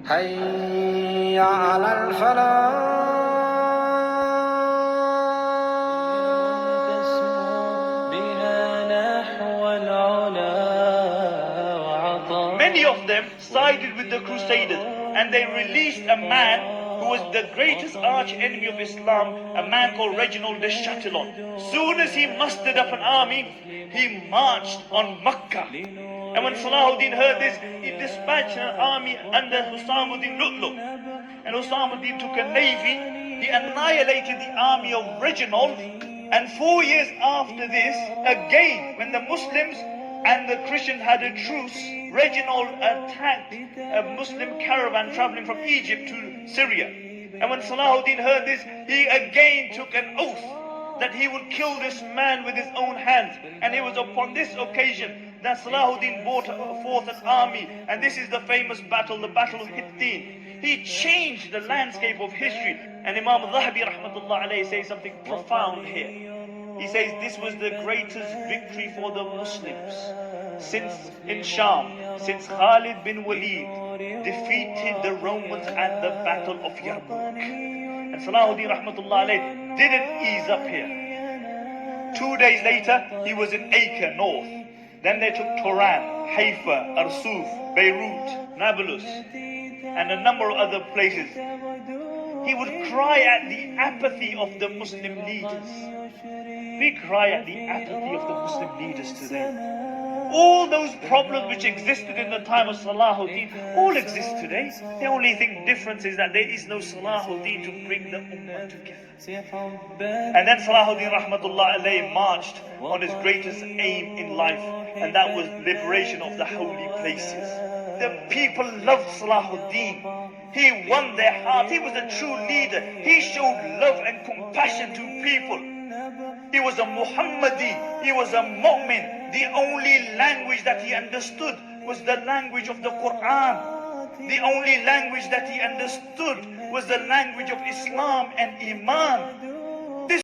حي على الفلاح. Many of them sided with the Crusaders, and they released a man who was the greatest arch enemy of Islam, a man called Reginald de Chatillon. Soon as he mustered up an army, he marched on Makkah. And when Salahuddin heard this, he dispatched an army under Husamuddin Lu'lu'. And Husamuddin took a navy. He annihilated the army of Reginald. And 4 years after this, again, when the Muslims and the Christians had a truce, Reginald attacked a Muslim caravan traveling from Egypt to Syria. And when Salahuddin heard this, he again took an oath that he would kill this man with his own hands. And it was upon this occasion that Salahuddin brought forth an army. And this is the famous battle, the Battle of Hittin. He changed the landscape of history. And Imam Zahabi rahmatullah alayhi says something profound here. He says this was the greatest victory for the Muslims since in Sham, since Khalid bin Walid defeated the Romans at the Battle of Yarmouk. And Salahuddin rahmatullah alayhi didn't ease up here. 2 days later, he was in Acre north. Then they took Turan, Haifa, Arsuf, Beirut, Nablus, and a number of other places. He would cry at the apathy of the Muslim leaders. We cry at the apathy of the Muslim leaders today. All those problems which existed in the time of Salahuddin all exist today. The only thing difference is that there is no Salahuddin to bring the Ummah together. And then Salahuddin rahmatullah alayhi marched on his greatest aim in life, and that was liberation of the holy places. The people loved Salahuddin. He won their heart. He was a true leader. He showed love and compassion to people. He was a Muhammadi. He was a mu'min. The only language that he understood was the language of the Quran. The only language that he understood was the language of Islam and Iman.